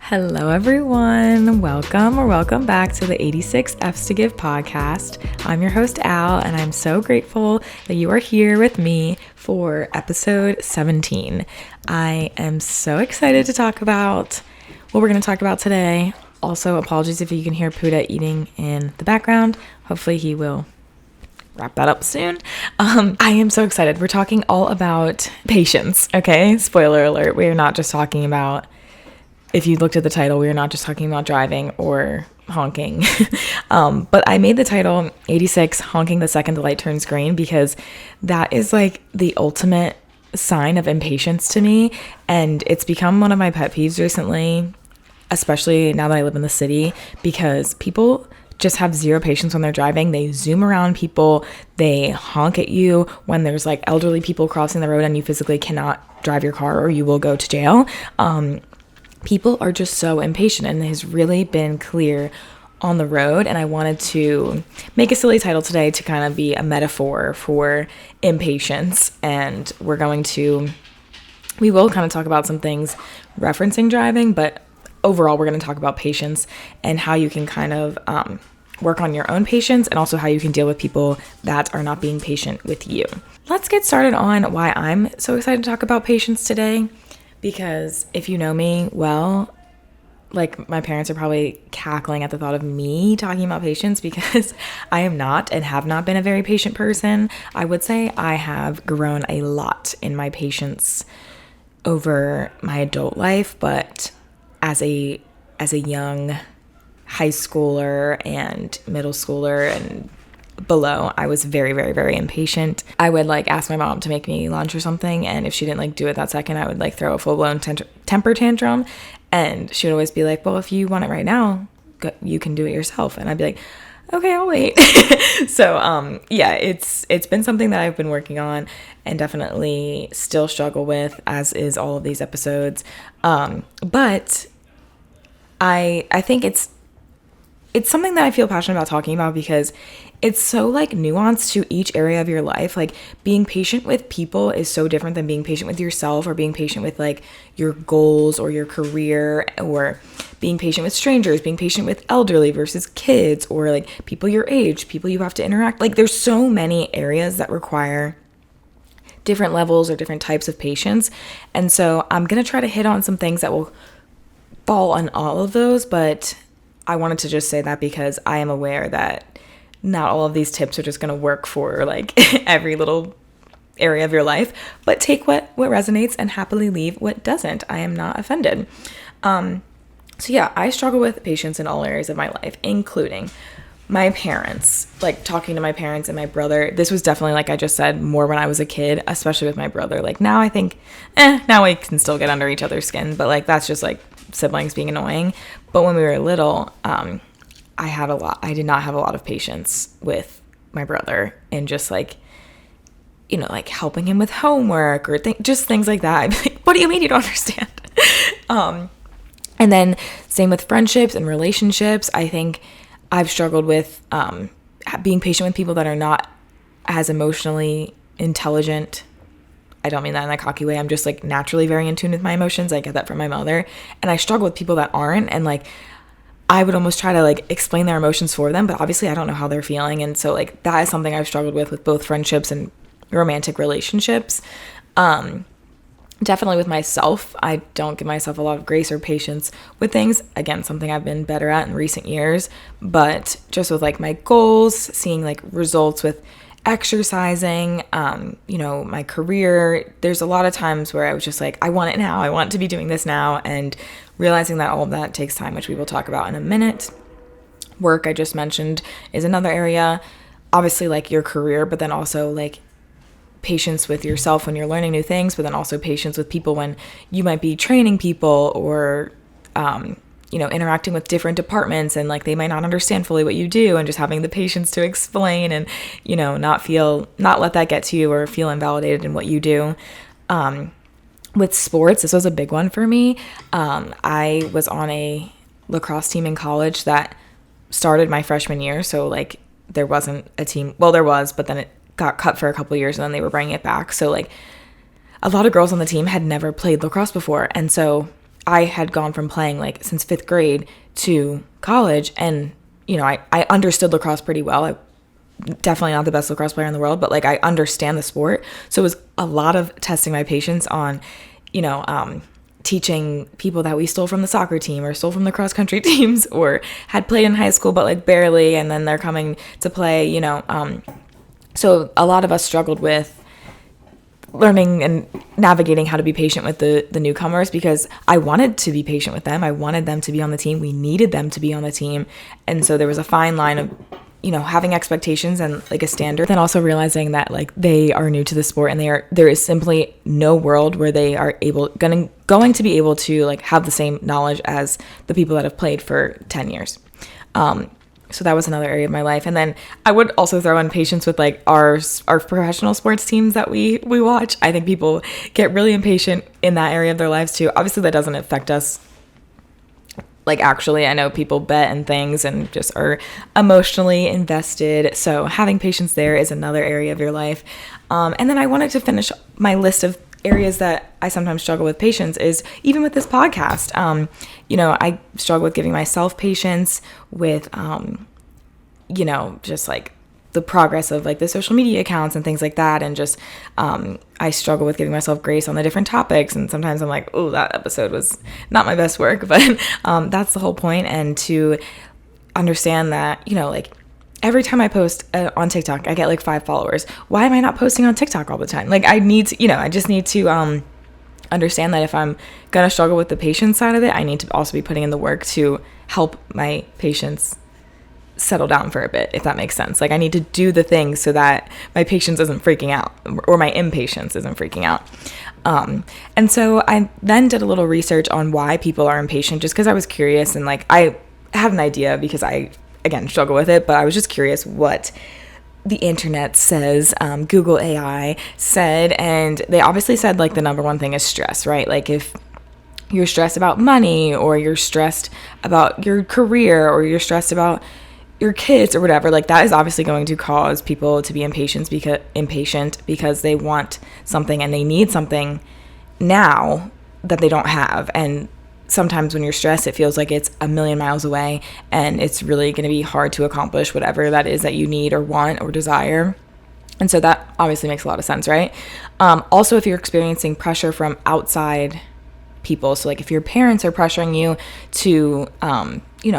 Hello, everyone. Welcome back to the 86 F's to Give podcast. I'm your host, Al, and I'm so grateful that you are here with me for episode 17. I am so excited to talk about what we're going to talk about today. Also, apologies if you can hear Puda eating in the background. Hopefully he will wrap that up soon. I am so excited. We're talking all about patience, okay? Spoiler alert. We are not just talking about, if you looked at the title, we are not just talking about driving or honking. But I made the title 86 Honking the Second the Light Turns Green because that is like the ultimate sign of impatience to me. And it's become one of my pet peeves recently, especially now that I live in the city, because people just have zero patience when they're driving. They zoom around people, they honk at you when there's like elderly people crossing the road and you physically cannot drive your car or you will go to jail. People are just so impatient, and it has really been clear on the road. And I wanted to make a silly title today to kind of be a metaphor for impatience. And we will kind of talk about some things referencing driving, but overall we're going to talk about patience and how you can kind of work on your own patience, and also how you can deal with people that are not being patient with you. Let's get started on why I'm so excited to talk about patience today. Because if you know me well, like, my parents are probably cackling at the thought of me talking about patience, because I am not and have not been a very patient person. I would say I have grown a lot in my patience over my adult life, but as a young high schooler and middle schooler and below, I was very, very, very impatient. I would ask my mom to make me lunch or something, and if she didn't do it that second, I would throw a full-blown temper tantrum, and she would always be like, well, if you want it right now, you can do it yourself. And I'd be like, okay, I'll wait. So yeah, it's been something that I've been working on and definitely still struggle with, as is all of these episodes. But I think it's something that I feel passionate about talking about, because it's so nuanced to each area of your life. Being patient with people is so different than being patient with yourself, or being patient with your goals or your career, or being patient with strangers, being patient with elderly versus kids, or people your age, people you have to interact. There's so many areas that require different levels or different types of patience. And so I'm going to try to hit on some things that will fall on all of those, but I wanted to just say that because I am aware that not all of these tips are just going to work for every little area of your life, but take what resonates and happily leave what doesn't. I am not offended. So yeah, I struggle with patience in all areas of my life, including my parents. Talking to my parents and my brother, this was definitely, like I just said, more when I was a kid, especially with my brother. Now I think, now we can still get under each other's skin, but that's just siblings being annoying. But when we were little, I did not have a lot of patience with my brother, and just helping him with homework or just things like that. I'd be like, what do you mean you don't understand? And then same with friendships and relationships. I think I've struggled with being patient with people that are not as emotionally intelligent. I don't mean that in a cocky way. I'm just naturally very in tune with my emotions. I get that from my mother. And I struggle with people that aren't. And I would almost try to explain their emotions for them, but obviously I don't know how they're feeling. And so that is something I've struggled with both friendships and romantic relationships. Definitely with myself, I don't give myself a lot of grace or patience with things. Again, something I've been better at in recent years, but just with my goals, seeing results with exercising, my career, there's a lot of times where I was just I want it now. I want to be doing this now, and realizing that all of that takes time, which we will talk about in a minute. Work, I just mentioned, is another area. Obviously, your career, but then also patience with yourself when you're learning new things, but then also patience with people when you might be training people, or interacting with different departments, and they might not understand fully what you do, and just having the patience to explain, and not let that get to you or feel invalidated in what you do. With sports, this was a big one for me. I was on a lacrosse team in college that started my freshman year, so there wasn't a team. Well, there was, but then it got cut for a couple of years, and then they were bringing it back. So a lot of girls on the team had never played lacrosse before, and so I had gone from playing like since 5th grade to college, and I understood lacrosse pretty well. I definitely not the best lacrosse player in the world, but like I understand the sport. So it was a lot of testing my patience on, teaching people that we stole from the soccer team or stole from the cross country teams or had played in high school but like barely, and then they're coming to play, so a lot of us struggled with learning and navigating how to be patient with the newcomers, because I wanted to be patient with them. I wanted them to be on the team. We needed them to be on the team. And so there was a fine line of, having expectations and like a standard, then also realizing that like they are new to the sport, and there is simply no world where they are going to be able to like have the same knowledge as the people that have played for 10 years. So that was another area of my life. And then I would also throw in patience with like our professional sports teams that we watch. I think people get really impatient in that area of their lives too. Obviously that doesn't affect us. Like actually, I know people bet and things and just are emotionally invested. So having patience there is another area of your life. And then I wanted to finish my list of areas that I sometimes struggle with patience is even with this podcast. I struggle with giving myself patience with, just like the progress of like the social media accounts and things like that. And just, I struggle with giving myself grace on the different topics. And sometimes I'm like, oh, that episode was not my best work, but, that's the whole point. And to understand that, like every time I post on TikTok, I get like 5 followers. Why am I not posting on TikTok all the time? Like I need to, I just need to, understand that if I'm going to struggle with the patience side of it, I need to also be putting in the work to help my patience settle down for a bit, if that makes sense. Like I need to do the things so that my patience isn't freaking out, or my impatience isn't freaking out. And so I then did a little research on why people are impatient, just because I was curious, and like I had an idea because I, again, struggle with it, but I was just curious what the internet says, Google AI said, and they obviously said like the number one thing is stress, right? Like if you're stressed about money, or you're stressed about your career, or you're stressed about your kids or whatever, like that is obviously going to cause people to be impatient because they want something and they need something now that they don't have. And sometimes when you're stressed, it feels like it's a million miles away, and it's really going to be hard to accomplish whatever that is that you need or want or desire. And so that obviously makes a lot of sense, right? Also, if you're experiencing pressure from outside people, so like if your parents are pressuring you to,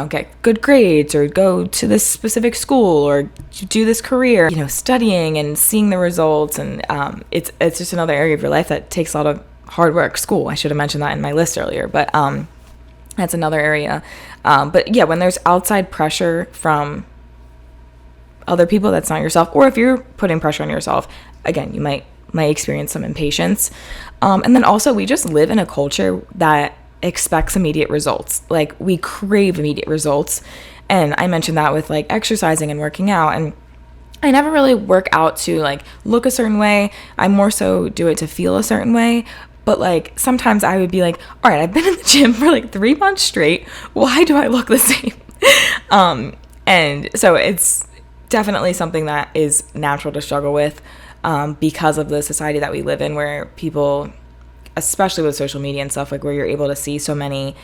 get good grades, or go to this specific school, or do this career, studying and seeing the results, and it's just another area of your life that takes a lot of hard work. School, I should have mentioned that in my list earlier, but that's another area. But yeah, when there's outside pressure from other people that's not yourself, or if you're putting pressure on yourself, again, you might experience some impatience. And then also, we just live in a culture that expects immediate results. Like we crave immediate results. And I mentioned that with like exercising and working out, and I never really work out to like look a certain way. I more so do it to feel a certain way. But like sometimes I would be like, all right, I've been in the gym for like 3 months straight. Why do I look the same? And so it's definitely something that is natural to struggle with, because of the society that we live in, where people, especially with social media and stuff, like where you're able to see so many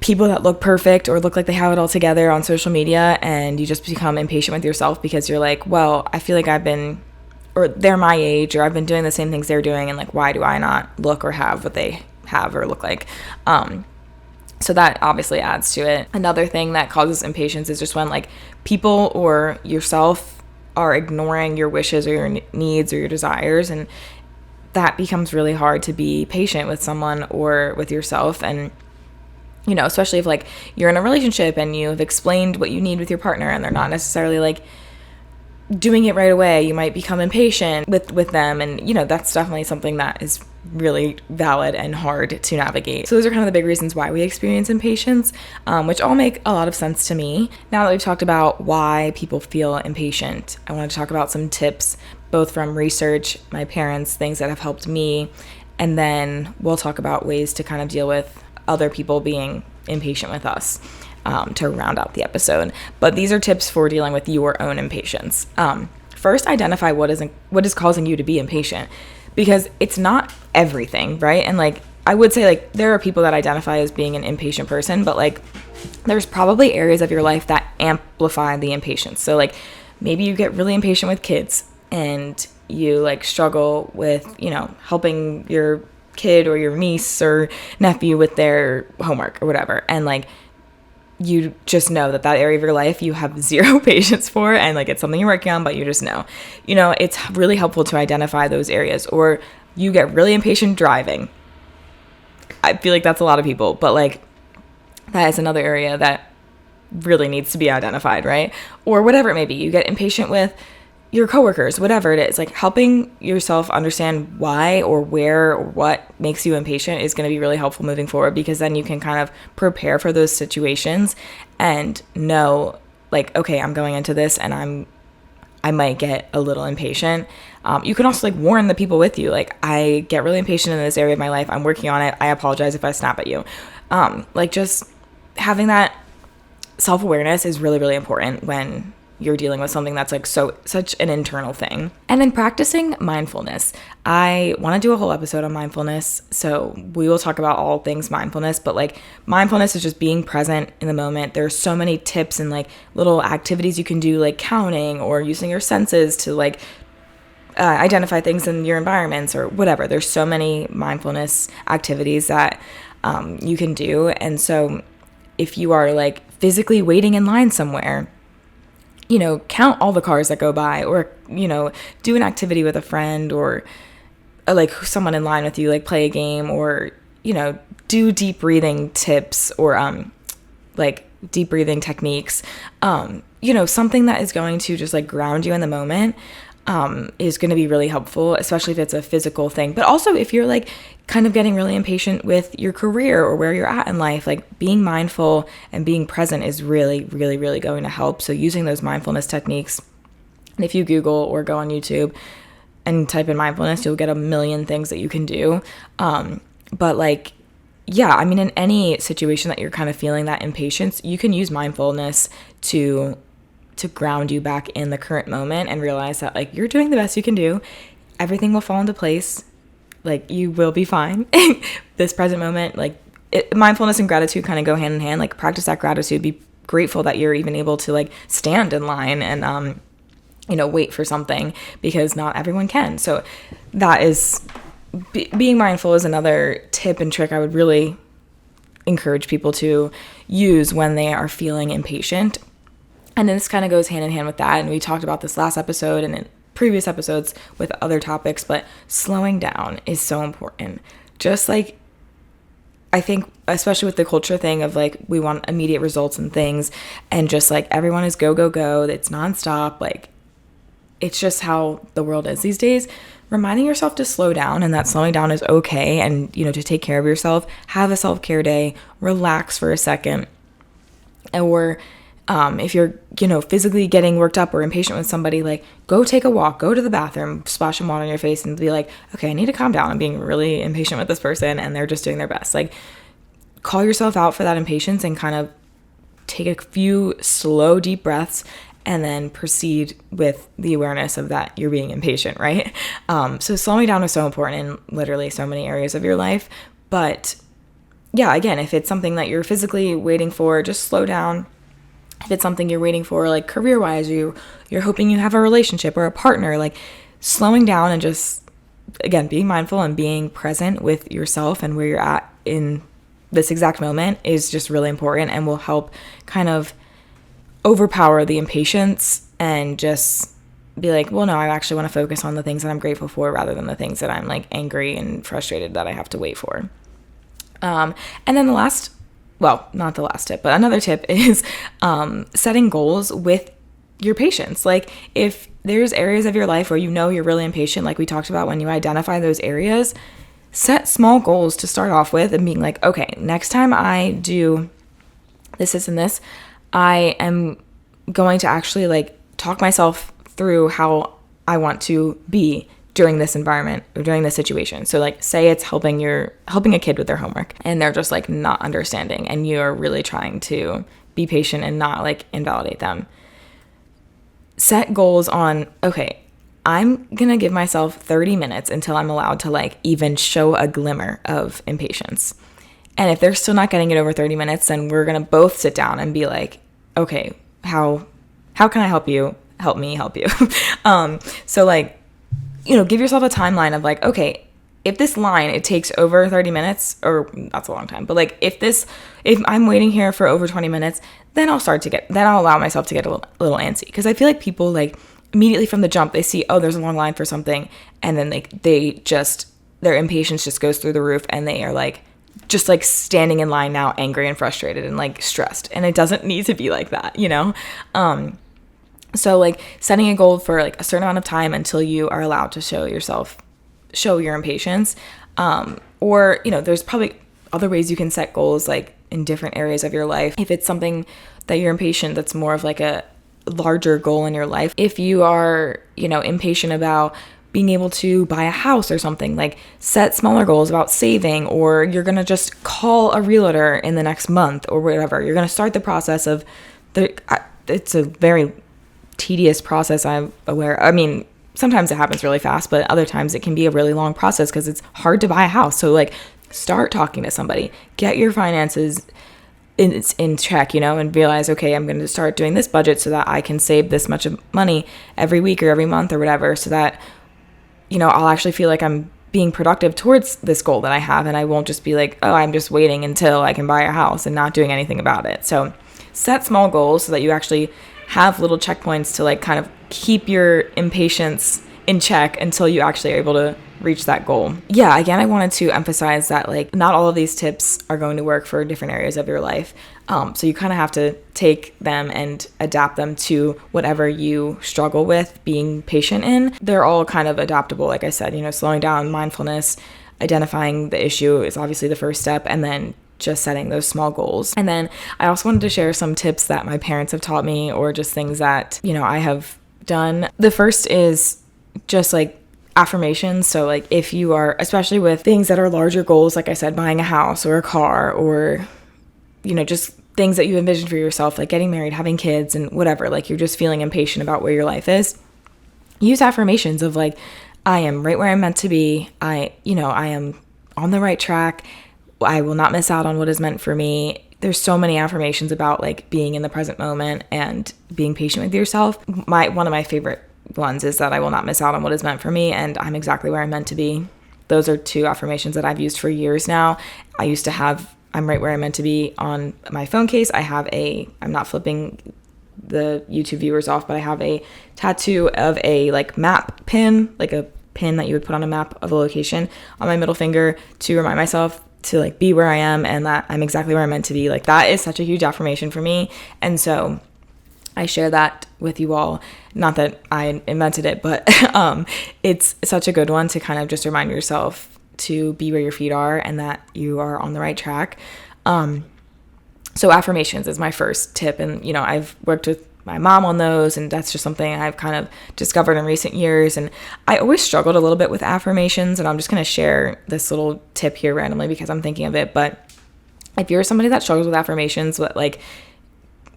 people that look perfect or look like they have it all together on social media, and you just become impatient with yourself because you're like, well, I feel like or they're my age, or I've been doing the same things they're doing, and like, why do I not look or have what they have or look like? So that obviously adds to it. Another thing that causes impatience is just when like people or yourself are ignoring your wishes or your needs or your desires, and that becomes really hard to be patient with someone or with yourself. And especially if like you're in a relationship and you've explained what you need with your partner, and they're not necessarily like doing it right away, you might become impatient with them. And that's definitely something that is really valid and hard to navigate. So those are kind of the big reasons why we experience impatience, which all make a lot of sense to me. Now that we've talked about why people feel impatient, I want to talk about some tips, both from research, my parents, things that have helped me, and then we'll talk about ways to kind of deal with other people being impatient with us, to round out the episode. But these are tips for dealing with your own impatience. First, identify what is causing you to be impatient, because it's not everything, right? And like I would say like there are people that identify as being an impatient person, but like there's probably areas of your life that amplify the impatience. So like maybe you get really impatient with kids and you like struggle with, helping your kid or your niece or nephew with their homework or whatever. And like you just know that area of your life you have zero patience for, and like it's something you're working on, but you just know. It's really helpful to identify those areas. Or you get really impatient driving. I feel like that's a lot of people, but like that is another area that really needs to be identified, right? Or whatever it may be. You get impatient with your coworkers, whatever it is. Like helping yourself understand why or where or what makes you impatient is going to be really helpful moving forward, because then you can kind of prepare for those situations and know like, okay, I'm going into this and I might get a little impatient. You can also like warn the people with you. Like, I get really impatient in this area of my life. I'm working on it. I apologize if I snap at you. Like just having that self-awareness is really, really important when you're dealing with something that's like such an internal thing. And then practicing mindfulness. I want to do a whole episode on mindfulness, so we will talk about all things mindfulness, but like mindfulness is just being present in the moment. There's so many tips and like little activities you can do, like counting or using your senses to like identify things in your environments or whatever. There's so many mindfulness activities that you can do. And so if you are like physically waiting in line somewhere, count all the cars that go by, or, do an activity with a friend or like someone in line with you, like play a game, or, do deep breathing tips or like deep breathing techniques. Something that is going to just like ground you in the moment is going to be really helpful, especially if it's a physical thing. But also if you're like kind of getting really impatient with your career or where you're at in life, like being mindful and being present is really, really, really going to help. So using those mindfulness techniques, and if you Google or go on YouTube and type in mindfulness, you'll get a million things that you can do. But like, yeah, I mean, in any situation that you're kind of feeling that impatience, you can use mindfulness to ground you back in the current moment and realize that like you're doing the best you can do. Everything will fall into place. Like you will be fine. This present moment, like mindfulness and gratitude kind of go hand in hand. Like practice that gratitude. Be grateful that you're even able to like stand in line and wait for something, because not everyone can. So that is being mindful is another tip and trick I would really encourage people to use when they are feeling impatient. And then this kind of goes hand in hand with that. And we talked about this last episode and in previous episodes with other topics, but slowing down is so important. Just like, I think, especially with the culture thing of like, we want immediate results and things, and just like everyone is go, go, go. It's nonstop. Like, it's just how the world is these days. Reminding yourself to slow down, and that slowing down is okay. And, to take care of yourself, have a self-care day, relax for a second. Or if you're, physically getting worked up or impatient with somebody, like go take a walk, go to the bathroom, splash some water on your face and be like, okay, I need to calm down. I'm being really impatient with this person and they're just doing their best. Like call yourself out for that impatience and kind of take a few slow, deep breaths and then proceed with the awareness of that you're being impatient, right? So slowing down is so important in literally so many areas of your life. But yeah, again, if it's something that you're physically waiting for, just slow down. If it's something you're waiting for, like career-wise, or you're hoping you have a relationship or a partner, like slowing down and just, again, being mindful and being present with yourself and where you're at in this exact moment is just really important and will help kind of overpower the impatience and just be like, well, no, I actually want to focus on the things that I'm grateful for rather than the things that I'm like angry and frustrated that I have to wait for. And then not the last tip, but another tip is setting goals with your patience. Like if there's areas of your life where you're really impatient, like we talked about, when you identify those areas, set small goals to start off with and being like, okay, next time I do this and this, I am going to actually like talk myself through how I want to be during this environment or during this situation. So like say it's helping a kid with their homework and they're just like not understanding and you're really trying to be patient and not like invalidate them. Set goals on, okay, I'm going to give myself 30 minutes until I'm allowed to like even show a glimmer of impatience. And if they're still not getting it over 30 minutes, then we're going to both sit down and be like, okay, how can I help you? Help me help you. So like, give yourself a timeline of like, okay, if this line, it takes over 30 minutes, or that's a long time, but like if I'm waiting here for over 20 minutes, then I'll allow myself to get a little antsy. Because I feel like people like immediately from the jump, they see, oh, there's a long line for something. And then their impatience just goes through the roof, and they are like, just like standing in line now, angry and frustrated and like stressed. And it doesn't need to be like that, So like setting a goal for like a certain amount of time until you are allowed to show your impatience. Or, there's probably other ways you can set goals like in different areas of your life. If it's something that you're impatient, that's more of like a larger goal in your life. If you are, impatient about being able to buy a house or something, like set smaller goals about saving, or you're going to just call a realtor in the next month or whatever. You're going to start the process of it's a very tedious process, I'm aware. I mean, sometimes it happens really fast, but other times it can be a really long process because it's hard to buy a house. So like start talking to somebody, get your finances in check, and realize, okay, I'm going to start doing this budget so that I can save this much of money every week or every month or whatever, so that, I'll actually feel like I'm being productive towards this goal that I have. And I won't just be like, oh, I'm just waiting until I can buy a house and not doing anything about it. So set small goals so that you actually have little checkpoints to like kind of keep your impatience in check until you actually are able to reach that goal. Yeah, again, I wanted to emphasize that like not all of these tips are going to work for different areas of your life. So you kind of have to take them and adapt them to whatever you struggle with being patient in. They're all kind of adaptable. Like I said, slowing down, mindfulness, identifying the issue is obviously the first step, and then just setting those small goals. And then I also wanted to share some tips that my parents have taught me, or just things that, I have done. The first is just like affirmations. So like if you are, especially with things that are larger goals, like I said, buying a house or a car, or, just things that you envision for yourself, like getting married, having kids, and whatever, like you're just feeling impatient about where your life is, use affirmations of like, I am right where I'm meant to be. I am on the right track. I will not miss out on what is meant for me. There's so many affirmations about like being in the present moment and being patient with yourself. One of my favorite ones is that I will not miss out on what is meant for me, and I'm exactly where I'm meant to be. Those are two affirmations that I've used for years now. I used to have I'm right where I'm meant to be on my phone case. I'm not flipping the YouTube viewers off, but I have a tattoo of a like map pin, like a pin that you would put on a map of a location on my middle finger to remind myself to like be where I am and that I'm exactly where I'm meant to be. Like that is such a huge affirmation for me. And so I share that with you all. Not that I invented it, but it's such a good one to kind of just remind yourself to be where your feet are and that you are on the right track. So affirmations is my first tip. And, I've worked with my mom on those, and that's just something I've kind of discovered in recent years. And I always struggled a little bit with affirmations, and I'm just going to share this little tip here randomly because I'm thinking of it. But if you're somebody that struggles with affirmations,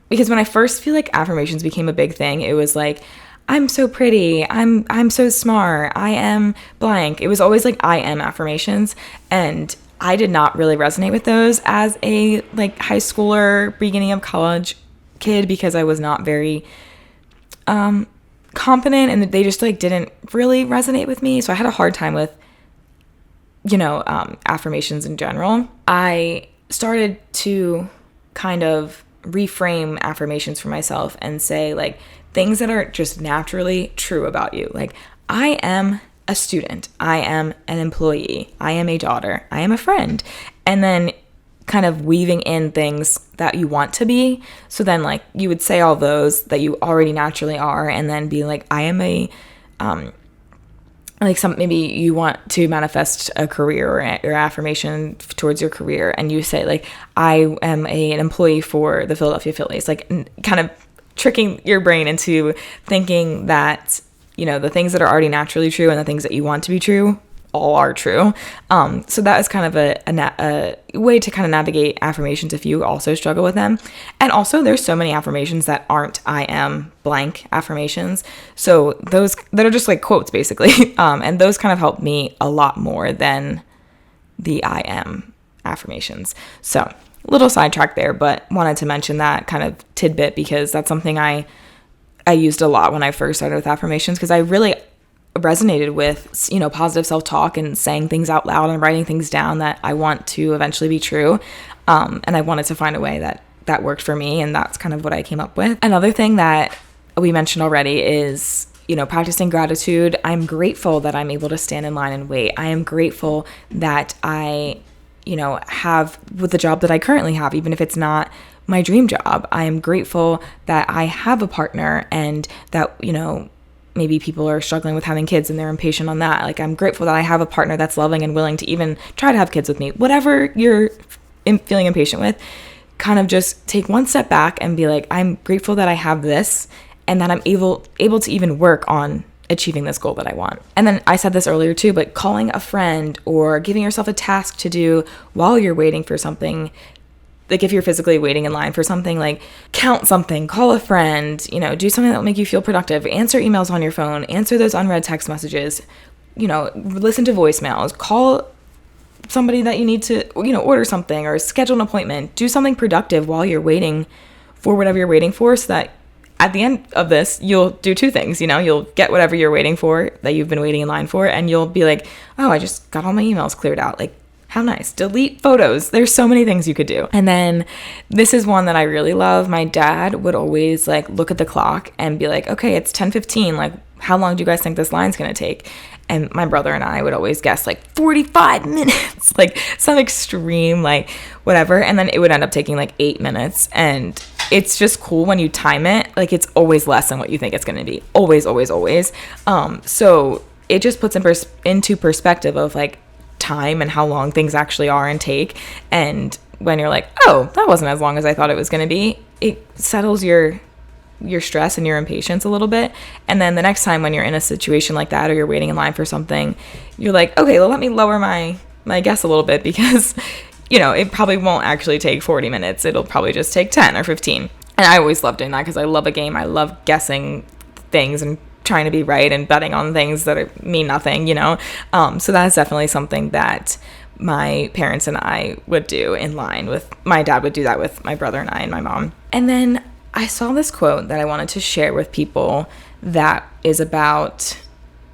because when I first feel like affirmations became a big thing, it was like, I'm so pretty, I'm so smart, I am blank. It was always like I am affirmations, and I did not really resonate with those as a like high schooler, beginning of college kid, because I was not very confident, and they just like didn't really resonate with me. So I had a hard time with affirmations in general. I started to kind of reframe affirmations for myself and say like things that are just naturally true about you. Like, I am a student, I am an employee, I am a daughter, I am a friend. And then kind of weaving in things that you want to be. So then like you would say all those that you already naturally are, and then be like, I am a maybe you want to manifest a career or affirmation towards your career, and you say like, I am an employee for the Philadelphia Phillies, like kind of tricking your brain into thinking that the things that are already naturally true and the things that you want to be true all are true. So that is kind of a way to kind of navigate affirmations if you also struggle with them. And also there's so many affirmations that aren't I am blank affirmations. So those that are just like quotes basically. And those kind of help me a lot more than the I am affirmations. So little sidetrack there, but wanted to mention that kind of tidbit because that's something I used a lot when I first started with affirmations, because I really resonated with, you know, positive self-talk and saying things out loud and writing things down that I want to eventually be true. And I wanted to find a way that worked for me, and that's kind of what I came up with. Another thing that we mentioned already is, you know, practicing gratitude. I'm grateful that I'm able to stand in line and wait. I am grateful that I, you know, have with the job that I currently have, even if it's not my dream job. I am grateful that I have a partner and that, you know, maybe people are struggling with having kids and they're impatient on that. Like, I'm grateful that I have a partner that's loving and willing to even try to have kids with me. Whatever you're feeling impatient with, kind of just take one step back and be like, I'm grateful that I have this and that I'm able to even work on achieving this goal that I want. And then I said this earlier too, but calling a friend or giving yourself a task to do while you're waiting for something. Like if you're physically waiting in line for something, like count something, call a friend, you know, do something that will make you feel productive, answer emails on your phone, answer those unread text messages, you know, listen to voicemails, call somebody that you need to, you know, order something or schedule an appointment, do something productive while you're waiting for whatever you're waiting for, so that at the end of this, you'll do two things, you know, you'll get whatever you're waiting for that you've been waiting in line for, and you'll be like, oh, I just got all my emails cleared out. Like, how nice. Delete photos. There's so many things you could do. And then this is one that I really love. My dad would always like look at the clock and be like, okay, it's 10:15. Like, how long do you guys think this line's going to take? And my brother and I would always guess like 45 minutes, like some extreme, like whatever. And then it would end up taking like 8 minutes. And it's just cool when you time it. Like, it's always less than what you think it's going to be. Always, always, always. So it just puts into perspective of like time and how long things actually are and take. And when you're like, oh, that wasn't as long as I thought it was going to be, it settles your stress and your impatience a little bit. And then the next time when you're in a situation like that, or you're waiting in line for something, you're like, okay, well, let me lower my guess a little bit, because, you know, it probably won't actually take 40 minutes. It'll probably just take 10 or 15. And I always love doing that because I love a game. I love guessing things and trying to be right and betting on things that mean nothing, you know? So that's definitely something that my parents and I would do in line with. My dad would do that with my brother and I and my mom. And then I saw this quote that I wanted to share with people that is about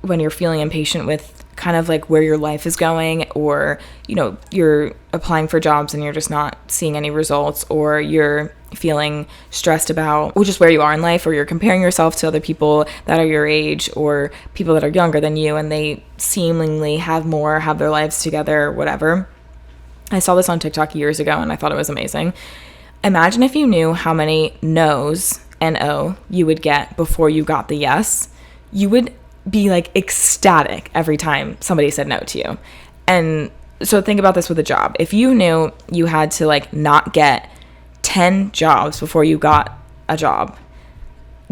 when you're feeling impatient with kind of like where your life is going, or, you know, you're applying for jobs and you're just not seeing any results, or you're feeling stressed about just where you are in life, or you're comparing yourself to other people that are your age or people that are younger than you and they seemingly have their lives together, whatever. I saw this on TikTok years ago and I thought it was amazing. Imagine if you knew how many no's, N-O, you would get before you got the yes. You would be like ecstatic every time somebody said no to you. And so think about this with a job. If you knew you had to like not get 10 jobs before you got a job,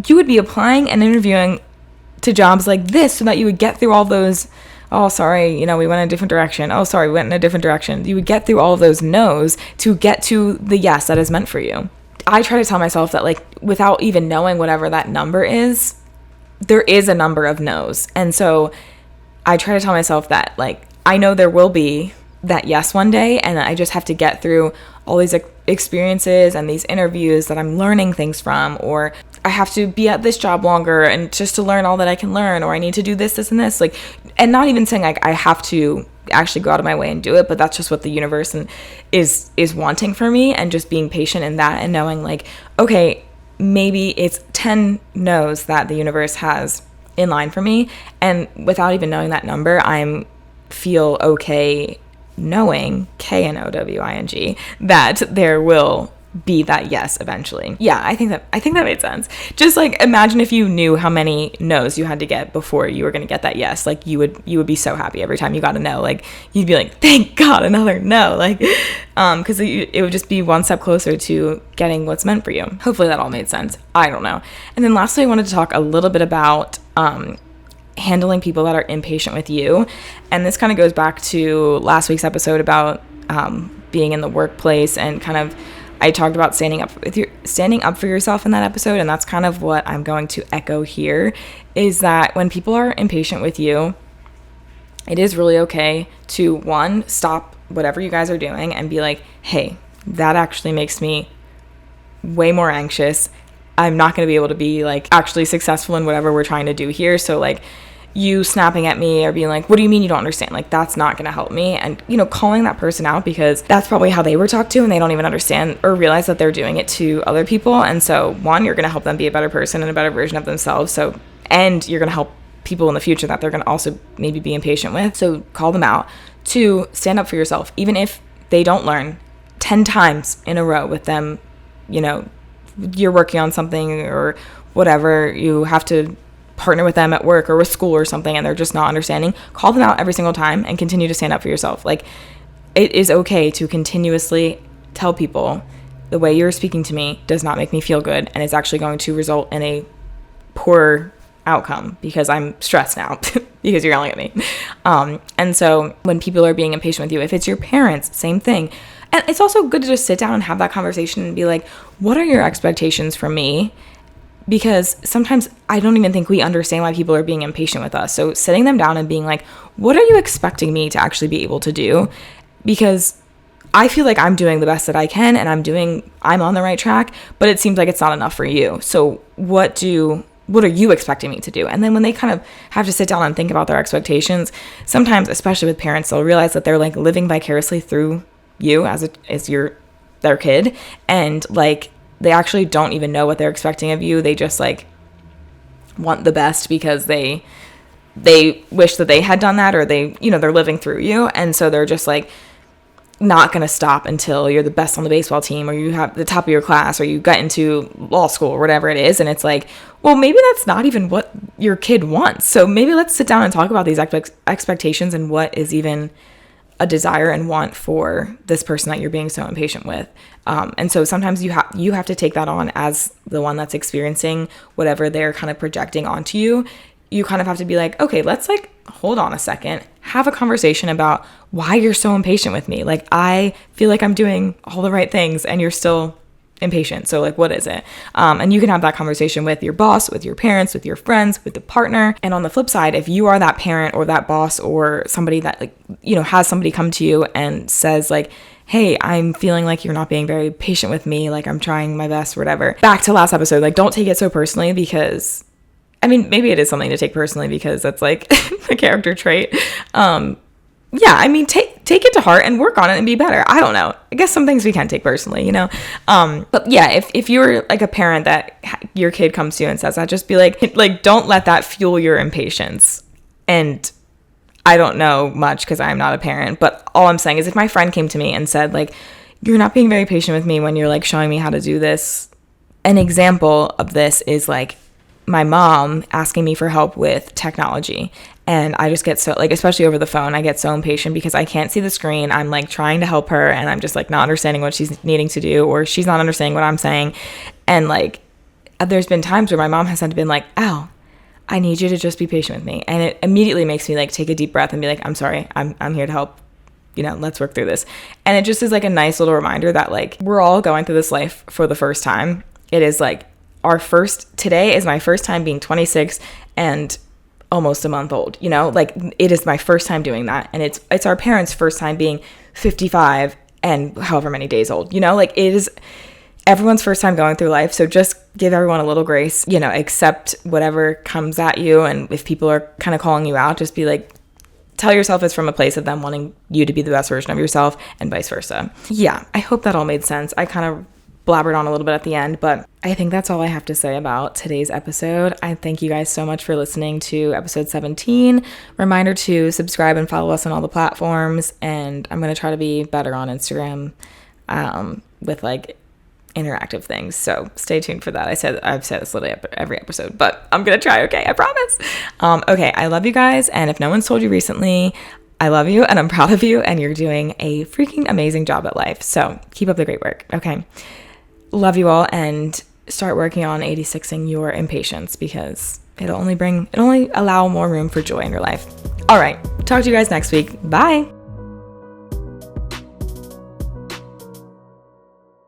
you would be applying and interviewing to jobs like this so that you would get through all those, oh, sorry, you know, we went in a different direction. Oh, sorry, we went in a different direction. You would get through all of those no's to get to the yes that is meant for you. I try to tell myself that, like, without even knowing whatever that number is, there is a number of no's. And so I try to tell myself that, like, I know there will be that yes one day, and I just have to get through all these experiences and these interviews that I'm learning things from, or I have to be at this job longer and just to learn all that I can learn, or I need to do this, and this, like, and not even saying like I have to actually go out of my way and do it, but that's just what the universe is wanting for me, and just being patient in that and knowing like, okay, maybe it's 10 no's that the universe has in line for me, and without even knowing that number, I'm feel okay knowing, Knowing, that there will be that yes eventually. Yeah, I think that made sense. Just like imagine if you knew how many no's you had to get before you were going to get that yes. Like you would be so happy every time you got a no. Like you'd be like, thank God, another no. Like because it would just be one step closer to getting what's meant for you. Hopefully that all made sense. I don't know. And then lastly, I wanted to talk a little bit about handling people that are impatient with you. And this kind of goes back to last week's episode about being in the workplace, and kind of I talked about standing up for yourself in that episode, and that's kind of what I'm going to echo here, is that when people are impatient with you, it is really okay to, one, stop whatever you guys are doing and be like, hey, that actually makes me way more anxious. I'm not going to be able to be like actually successful in whatever we're trying to do here. So like you snapping at me or being like, what do you mean you don't understand? Like, that's not going to help me. And, you know, calling that person out, because that's probably how they were talked to, and they don't even understand or realize that they're doing it to other people. And so, one, you're going to help them be a better person and a better version of themselves. So, and you're going to help people in the future that they're going to also maybe be impatient with. So call them out. Two, stand up for yourself. Even if they don't learn 10 times in a row with them, you know, you're working on something or whatever, you have to partner with them at work or with school or something, and they're just not understanding, call them out every single time and continue to stand up for yourself. Like, it is okay to continuously tell people, the way you're speaking to me does not make me feel good, and it's actually going to result in a poor outcome because I'm stressed now because you're yelling at me. And so when people are being impatient with you, if it's your parents, same thing. And it's also good to just sit down and have that conversation and be like, what are your expectations from me? Because sometimes I don't even think we understand why people are being impatient with us. So sitting them down and being like, what are you expecting me to actually be able to do? Because I feel like I'm doing the best that I can, and I'm on the right track, but it seems like it's not enough for you. So what are you expecting me to do? And then when they kind of have to sit down and think about their expectations, sometimes, especially with parents, they'll realize that they're like living vicariously through you as their kid. And like, they actually don't even know what they're expecting of you. They just like want the best because they wish that they had done that, or they're living through you. And so they're just like not going to stop until you're the best on the baseball team, or you have the top of your class, or you got into law school, or whatever it is. And it's like, well, maybe that's not even what your kid wants. So maybe let's sit down and talk about these expectations and what is even a desire and want for this person that you're being so impatient with. And so sometimes you have to take that on as the one that's experiencing whatever they're kind of projecting onto you. You kind of have to be like, okay, let's like hold on a second, have a conversation about why you're so impatient with me. Like, I feel like I'm doing all the right things and you're still impatient. So like, what is it? And you can have that conversation with your boss, with your parents, with your friends, with the partner. And on the flip side, if you are that parent or that boss or somebody that like, has somebody come to you and says like, hey, I'm feeling like you're not being very patient with me. Like, I'm trying my best, whatever. Back to last episode, like, don't take it so personally, because maybe it is something to take personally because that's like a character trait. Take it to heart and work on it and be better. I don't know. I guess some things we can take personally, But yeah, if you're like a parent that your kid comes to you and says that, just be like, don't let that fuel your impatience. And I don't know much because I'm not a parent, but all I'm saying is if my friend came to me and said like, you're not being very patient with me when you're like showing me how to do this. An example of this is like my mom asking me for help with technology. And I just get so, like, especially over the phone, I get so impatient because I can't see the screen. I'm like trying to help her and I'm just like not understanding what she's needing to do, or she's not understanding what I'm saying. And like, there's been times where my mom has been like, Al, I need you to just be patient with me. And it immediately makes me like take a deep breath and be like, I'm sorry, I'm here to help. Let's work through this. And it just is like a nice little reminder that like, we're all going through this life for the first time. It is like today is my first time being 26 and almost a month old, like it is my first time doing that. And it's our parents' first time being 55 and however many days old, like it is everyone's first time going through life. So just give everyone a little grace, accept whatever comes at you. And if people are kind of calling you out, just be like, tell yourself it's from a place of them wanting you to be the best version of yourself and vice versa. Yeah, I hope that all made sense. I kind of blabbered on a little bit at the end, but I think that's all I have to say about today's episode. I thank you guys so much for listening to episode 17. Reminder to subscribe and follow us on all the platforms, and I'm going to try to be better on Instagram with like interactive things, so stay tuned for that. I've said this literally every episode, but I'm going to try, okay? I promise. Okay, I love you guys, and if no one's told you recently, I love you and I'm proud of you, and you're doing a freaking amazing job at life, so keep up the great work, okay? Love you all, and start working on 86ing your impatience, because it'll only allow more room for joy in your life. All right, talk to you guys next week. Bye.